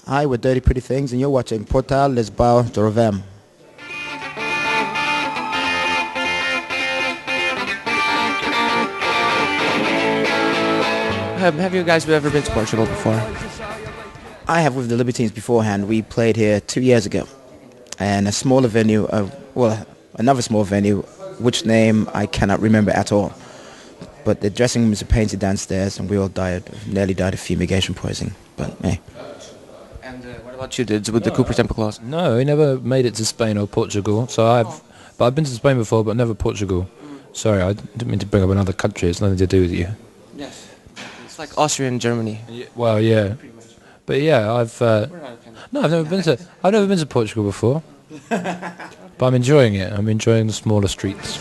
Hi, we're Dirty Pretty Things, and you're watching Portal lxjovem. Have you guys ever been to Portugal before? I have with the Libertines beforehand. We played here 2 years ago, and a smaller venue, another small venue, which name I cannot remember at all. But the dressing rooms are painted downstairs, and we all nearly died of fumigation poisoning. But hey. And what about you, Dids, with the Cooper Temple Clause? No, he never made it to Spain or Portugal. So I've been to Spain before, but never Portugal. Sorry, I didn't mean to bring up another country. It's nothing to do with you. Yes. It's like Austria and Germany. Well, yeah, but yeah, I've never been to Portugal before. But I'm enjoying it. I'm enjoying the smaller streets.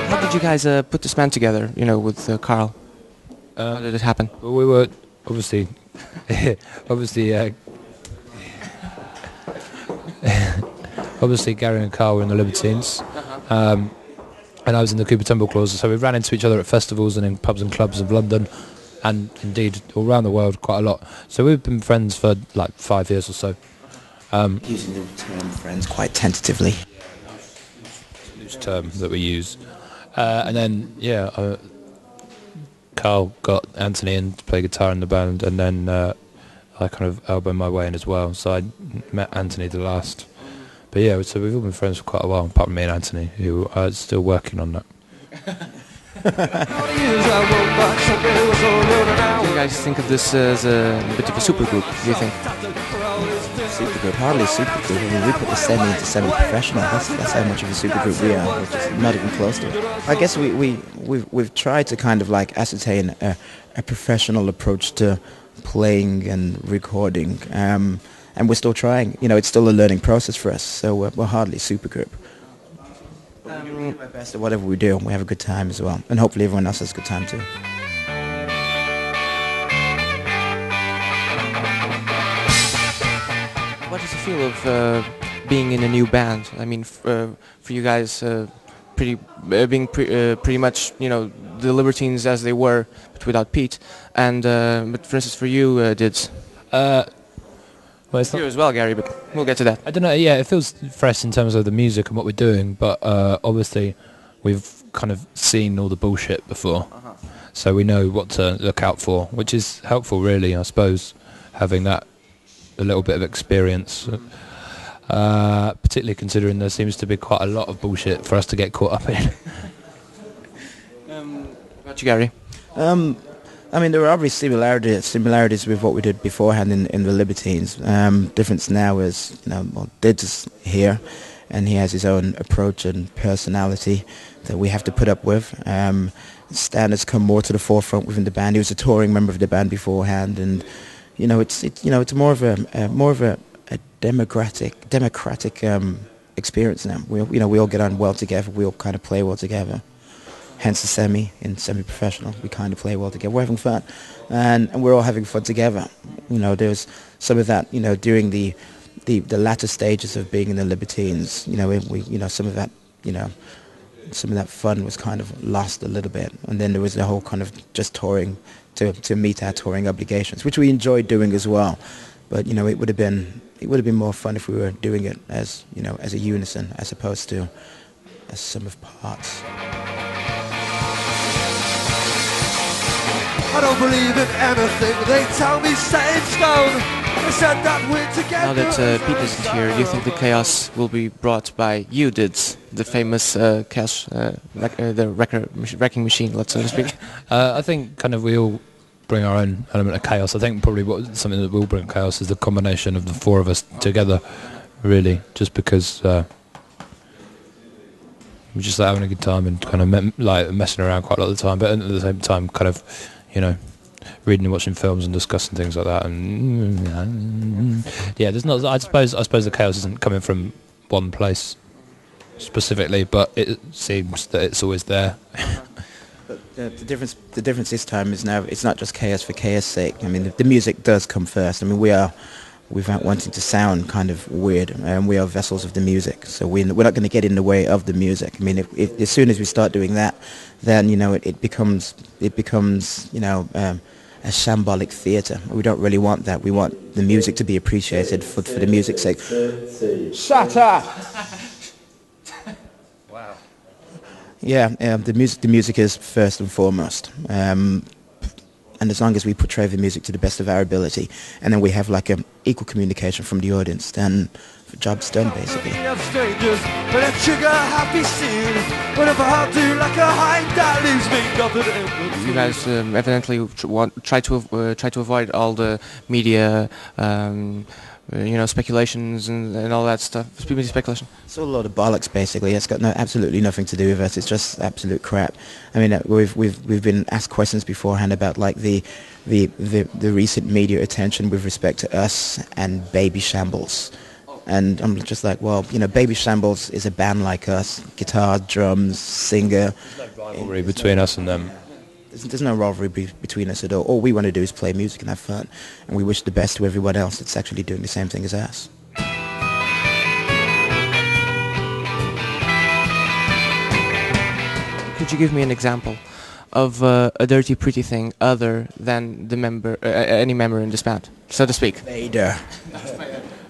How did you guys put this band together, with Carl? How did it happen? Well, we were obviously Gary and Carl were in the Libertines, and I was in the Cooper Temple Clause, so we ran into each other at festivals and in pubs and clubs of London, and indeed all around the world quite a lot. So we've been friends for like 5 years or so. Using the term friends quite tentatively. Loose term that we use. And then, Carl got Anthony in to play guitar in the band, and then I kind of elbowed my way in as well. So I met Anthony the last. But yeah, so we've all been friends for quite a while, apart from me and Anthony, who are still working on that. Do you guys think of this as a bit of a supergroup, do you think? Supergroup, hardly supergroup. I mean, we put the semi into semi-professional. That's how much of a supergroup we are. We're just not even close to it. I guess we've tried to kind of like ascertain a professional approach to playing and recording, and we're still trying. It's still a learning process for us. So we're hardly supergroup. We do our best at whatever we do, and we have a good time as well, and hopefully everyone else has a good time too. What does it feel of being in a new band? I mean, for you guys, being pretty much, the Libertines as they were, but without Pete. And but for instance, for you, Dids. Well, it's not you as well, Gary, but we'll get to that. I don't know. Yeah, it feels fresh in terms of the music and what we're doing, but obviously we've kind of seen all the bullshit before, so we know what to look out for, which is helpful, really, I suppose, having that a little bit of experience, particularly considering there seems to be quite a lot of bullshit for us to get caught up in. What about you, Gary? I mean, there are obviously similarities with what we did beforehand in the Libertines. Difference now is, Did is here, and he has his own approach and personality that we have to put up with. Standards come more to the forefront within the band. He was a touring member of the band beforehand, and it's more of a democratic experience now. We all get on well together. We all kind of play well together. Hence the semi-professional. We kind of play well together. We're having fun, and we're all having fun together. There's some of that. During the latter stages of being in the Libertines. Some of that fun was kind of lost a little bit, and then there was the whole kind of just touring to meet our touring obligations, which we enjoyed doing as well. But it would have been more fun if we were doing it as as a unison as opposed to a sum of parts. I don't believe in anything they tell me set in stone. They said that we're together. Now that Pete isn't here, do you think the chaos will be brought by you, Dids, the famous chaos, the wrecking machine, let's so to speak? I think kind of we all bring our own element of chaos. I think probably something that will bring chaos is the combination of the four of us together, really, just because we're just having a good time and kind of messing around quite a lot of the time, but at the same time kind of, reading and watching films and discussing things like that, and there's not. I suppose the chaos isn't coming from one place specifically, but it seems that it's always there. But the difference this time is now it's not just chaos for chaos' sake. I mean, the music does come first. I mean, we are without wanting to sound kind of weird. And we are vessels of the music, so we're not going to get in the way of the music. I mean, if as soon as we start doing that, then it becomes a shambolic theatre. We don't really want that. We want the music to be appreciated for the music's sake. Shut up! Wow. Yeah, the music is first and foremost. And as long as we portray the music to the best of our ability, and then we have like an equal communication from the audience, then the job's done basically. You guys evidently try to avoid all the media, speculations and all that stuff. Media speculation. It's all a lot of bollocks basically. It's got absolutely nothing to do with us. It's just absolute crap. I mean, we've been asked questions beforehand about like the recent media attention with respect to us and Baby Shambles. And I'm just like, well, Baby Shambles is a band like us, guitar, drums, singer. There's no rivalry between us and them. There's no rivalry between us at all. All we want to do is play music and have fun, and we wish the best to everyone else that's actually doing the same thing as us. Could you give me an example of a dirty, pretty thing other than the any member in this band, so to speak? Vader.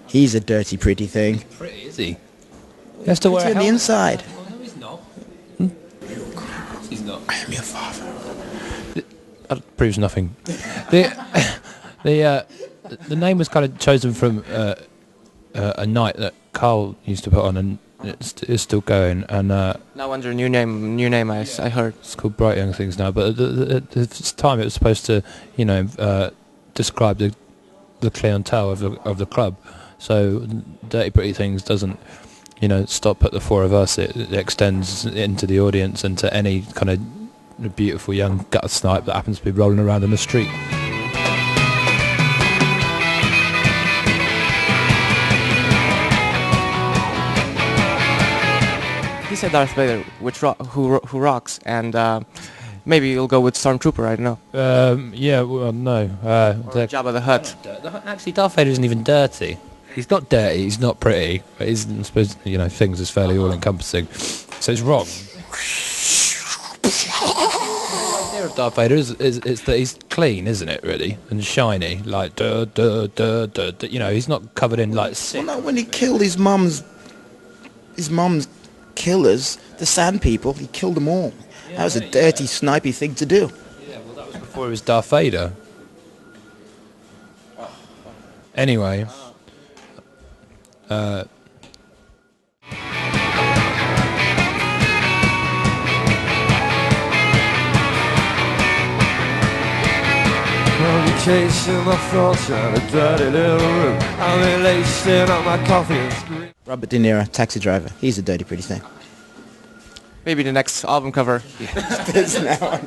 He's a dirty, pretty thing. Pretty, is he? He has to wear on the inside. Oh, no, he's not. He's not. I am your father. That proves nothing. The name was kind of chosen from a night that Carl used to put on, and it's still going. And now under a new name, I heard. It's called Bright Young Things now. But at the time, it was supposed to, describe the clientele of the club. So Dirty Pretty Things doesn't, stop at the four of us. It extends into the audience and to any kind of beautiful young gutter snipe that happens to be rolling around in the street. He said Darth Vader, who rocks, and maybe you'll go with Stormtrooper. I don't know. Yeah, well, no. Jabba the Hutt. Actually, Darth Vader isn't even dirty. He's not dirty. He's not pretty. But I suppose things is fairly all-encompassing. So it's wrong. The idea of Darth Vader is that he's clean, isn't it? Really, and shiny, like he's not covered in like. Well, no, when he killed his mum's killers, the Sand People, he killed them all. Yeah, that was a dirty, snipey thing to do. Yeah, well, that was before he was Darth Vader. Anyway. Chasing my thoughts out of a dirty little room. I'm lacing up my coffee and screaming. Robert De Niro, Taxi Driver. He's a dirty, pretty thing. Maybe the next album cover. There's now.